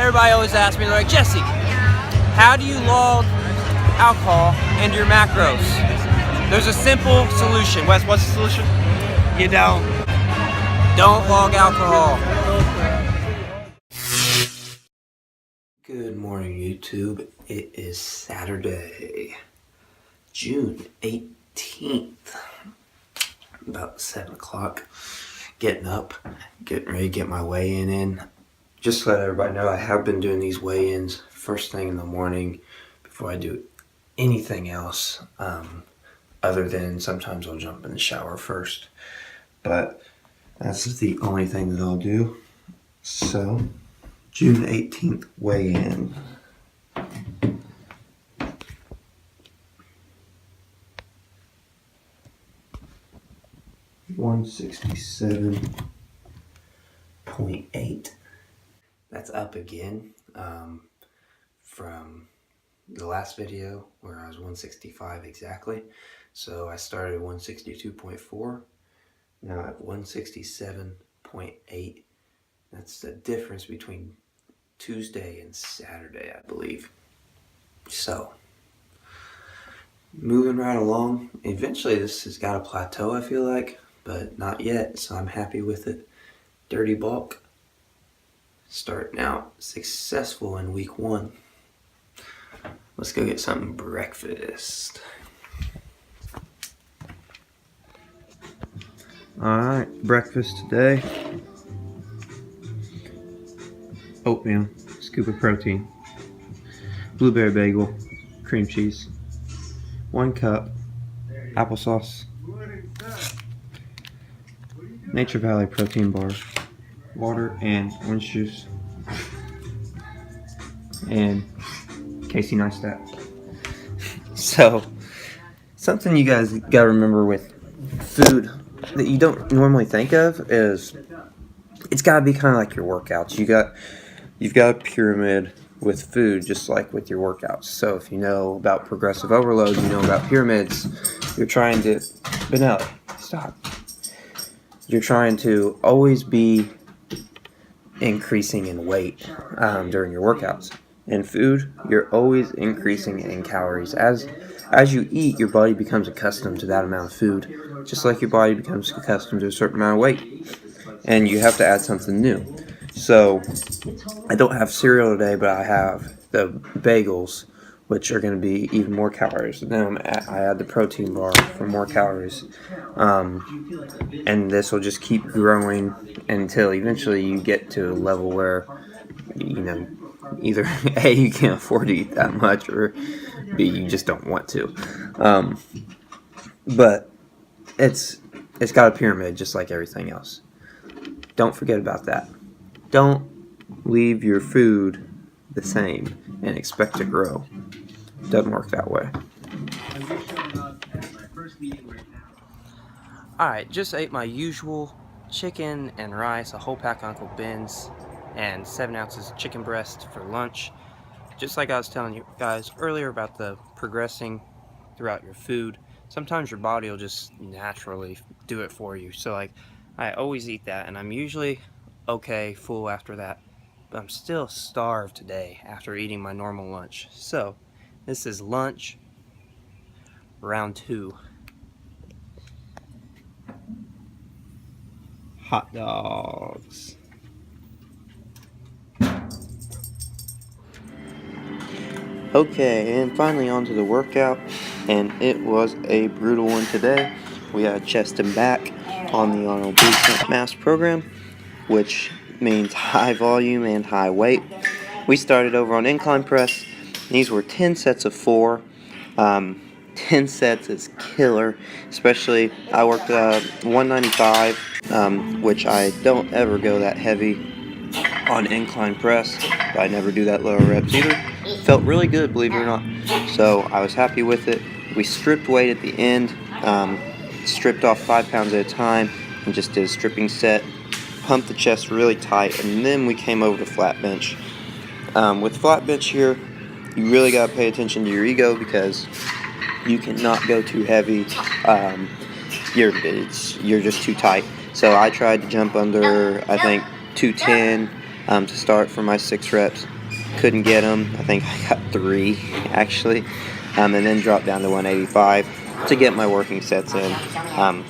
everybody always asks me, they're like, Jesse, how do you log alcohol into your macros? There's a simple solution. Wes, what's the solution? You don't log alcohol. Good morning, YouTube. It is Saturday, June 18th, about 7 o'clock. Getting up, getting ready to get my weigh-in in. Just to let everybody know, I have been doing these weigh-ins first thing in the morning before I do anything else, other than sometimes I'll jump in the shower first. But that's the only thing that I'll do. So, June 18th weigh-in. $167.8. That's up again from the last video where I was 165 exactly. So I started at 162.4. Now at 167.8. That's the difference between Tuesday and Saturday, I believe. So, moving right along. Eventually this has got a plateau, I feel like, but not yet, so I'm happy with it. Dirty bulk. Starting out successful in week 1. Let's go get something breakfast. Alright, breakfast today. Oatmeal, scoop of protein, blueberry bagel, cream cheese, 1 cup, applesauce, Nature Valley protein bar, water and orange juice, and Casey Neistat. So, something you guys gotta remember with food that you don't normally think of is it's gotta be kind of like your workouts. You've got a pyramid with food, just like with your workouts. So if you know about progressive overload, you know about pyramids, you're trying to, Benelli, stop. You're trying to always be increasing in weight during your workouts. In food, you're always increasing in calories. As you eat, your body becomes accustomed to that amount of food, just like your body becomes accustomed to a certain amount of weight. And you have to add something new. So, I don't have cereal today, but I have the bagels, which are going to be even more calories. Then I add the protein bar for more calories. And this will just keep growing until eventually you get to a level where, you know, either A, you can't afford to eat that much, or B, you just don't want to. But it's got a pyramid just like everything else. Don't forget about that. Don't leave your food the same and expect to grow. Doesn't work that way. Alright, just ate my usual chicken and rice, a whole pack of Uncle Ben's, and 7 ounces of chicken breast for lunch. Just like I was telling you guys earlier about the progressing throughout your food, sometimes your body will just naturally do it for you. So like, I always eat that, and I'm usually okay, full after that. But I'm still starved today after eating my normal lunch. So, this is lunch, round 2. Hot dogs. Okay, and finally on to the workout, and it was a brutal one today. We had chest and back on the Arnold Boot Mass program, which means high volume and high weight. We started over on incline press. These were 10 sets of 4. 10 sets is killer, especially I worked 195, which I don't ever go that heavy on incline press, but I never do that lower reps either. Felt really good, believe it or not. So I was happy with it. We stripped weight at the end, stripped off 5 pounds at a time, and just did a stripping set. Pumped the chest really tight, and then we came over to flat bench. With flat bench here, you really got to pay attention to your ego, because you cannot go too heavy. You're just too tight. So I tried to jump under, I think, 210 to start for my 6 reps. couldn't get them. I think I got 3 actually, and then dropped down to 185 to get my working sets in,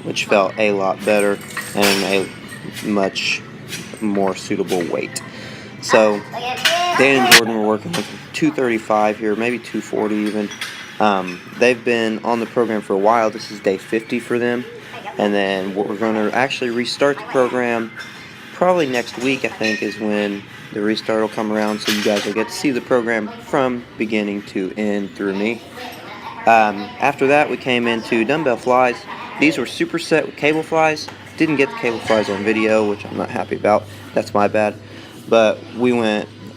which felt a lot better and a much more suitable weight. So Dan and Jordan were working with 235 here, maybe 240 even. They've been on the program for a while. This is day 50 for them, and then we're going to actually restart the program probably next week. I think is when the restart will come around, so you guys will get to see the program from beginning to end through me. After that, we came into dumbbell flies. These were superset with cable flies. Didn't get the cable flies on video, which I'm not happy about. That's my bad. But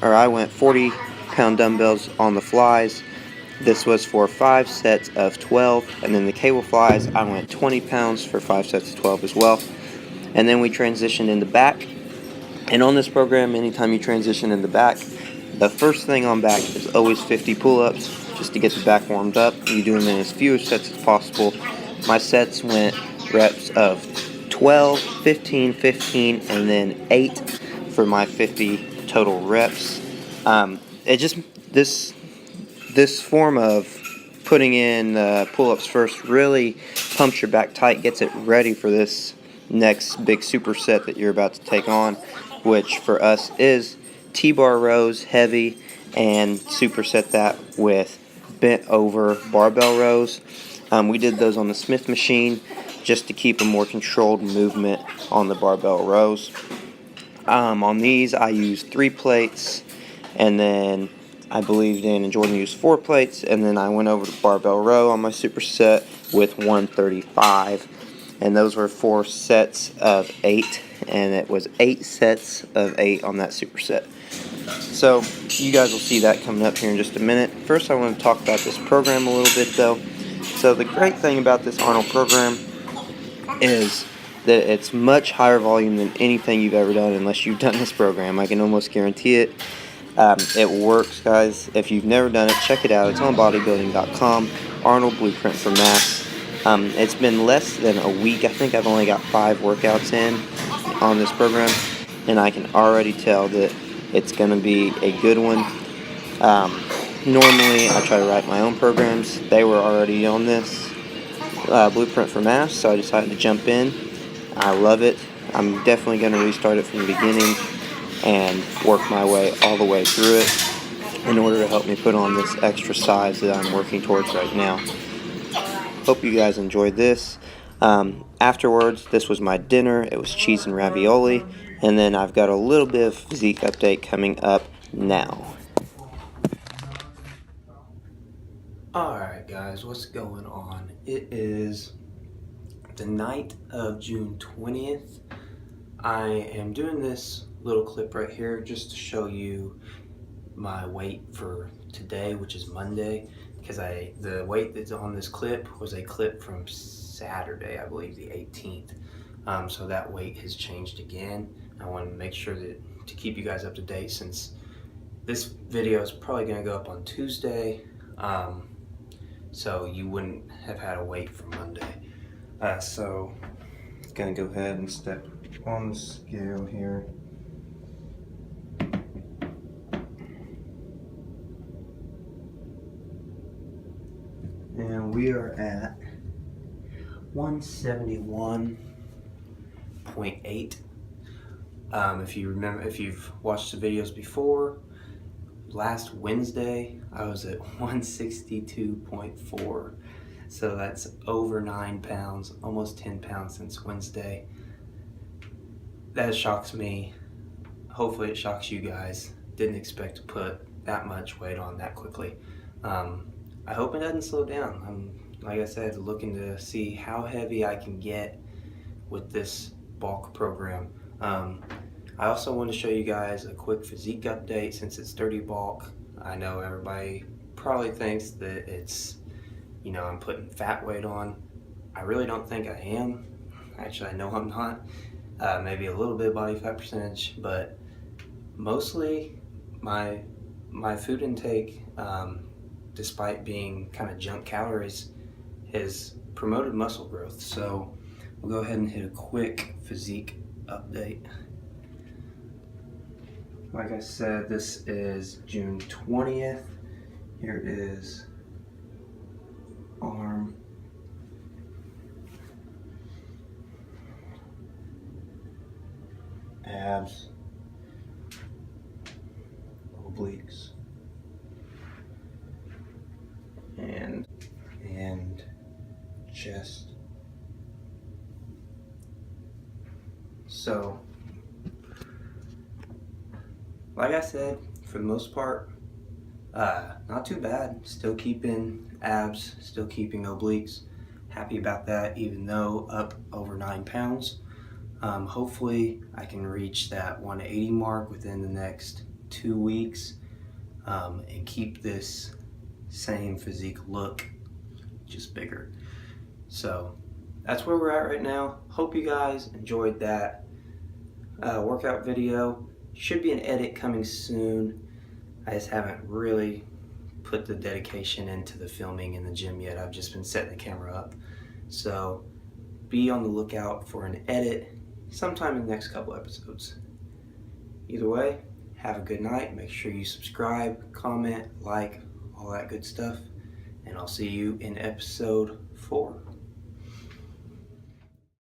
I went 40-pound dumbbells on the flies. This was for 5 sets of 12, and then the cable flies, I went 20 pounds for 5 sets of 12 as well. And then we transitioned in the back. And on this program, anytime you transition in the back, the first thing on back is always 50 pull-ups, just to get the back warmed up. You do them in as few sets as possible. My sets went reps of 12, 15, 15, and then 8 for my 50 total reps. This form of putting in pull-ups first really pumps your back tight, gets it ready for this next big superset that you're about to take on, which for us is T-bar rows, heavy, and superset that with bent over barbell rows. We did those on the Smith machine just to keep a more controlled movement on the barbell rows. On these, I used 3 plates, and then I believe Dan and Jordan used 4 plates, and then I went over to barbell row on my superset with 135, and those were 4 sets of 8, and it was 8 sets of 8 on that superset. So you guys will see that coming up here in just a minute. First, I want to talk about this program a little bit though. So the great thing about this Arnold program is that it's much higher volume than anything you've ever done unless you've done this program. I can almost guarantee it. It works, guys. If you've never done it, check it out. It's on bodybuilding.com. Arnold Blueprint for Mass. It's been less than a week. I think I've only got 5 workouts in on this program, and I can already tell that it's going to be a good one. Normally, I try to write my own programs. They were already on this Blueprint for Mass, so I decided to jump in. I love it. I'm definitely going to restart it from the beginning and work my way all the way through it in order to help me put on this extra size that I'm working towards right now. Hope you guys enjoyed this. Afterwards, this was my dinner. It was cheese and ravioli, and then I've got a little bit of physique update coming up now. Alright guys, what's going on? It is the night of June 20th. I am doing this little clip right here just to show you my weight for today, which is Monday, because the weight that's on this clip was a clip from Saturday, I believe the 18th. So that weight has changed again. I want to make sure that to keep you guys up to date, since this video is probably going to go up on Tuesday, so you wouldn't have had a weight for Monday. So I'm going to go ahead and step on the scale here. And we are at 171.8. If you remember, if you've watched the videos before, last Wednesday I was at 162.4. So that's over 9 pounds, almost 10 pounds since Wednesday. That shocks me. Hopefully it shocks you guys. Didn't expect to put that much weight on that quickly. I hope it doesn't slow down. I'm, like I said, looking to see how heavy I can get with this bulk program. I also want to show you guys a quick physique update since it's 30 bulk. I know everybody probably thinks that it's, you know, I'm putting fat weight on. I really don't think I am. Actually, I know I'm not. Maybe a little bit of body fat percentage, but mostly my food intake, despite being kind of junk calories, has promoted muscle growth. So we'll go ahead and hit a quick physique update. Like I said, this is June 20th. Here is arm, abs, obliques, and chest. So, like I said, for the most part, not too bad. Still keeping abs, still keeping obliques. Happy about that, even though up over 9 pounds. Hopefully I can reach that 180 mark within the next 2 weeks, and keep this same physique look, just bigger. So that's where we're at right now. Hope you guys enjoyed that workout video. Should be an edit coming soon. I just haven't really put the dedication into the filming in the gym yet. I've just been setting the camera up. So be on the lookout for an edit sometime in the next couple episodes. Either way, have a good night. Make sure you subscribe, comment, like, all that good stuff. And I'll see you in episode 4.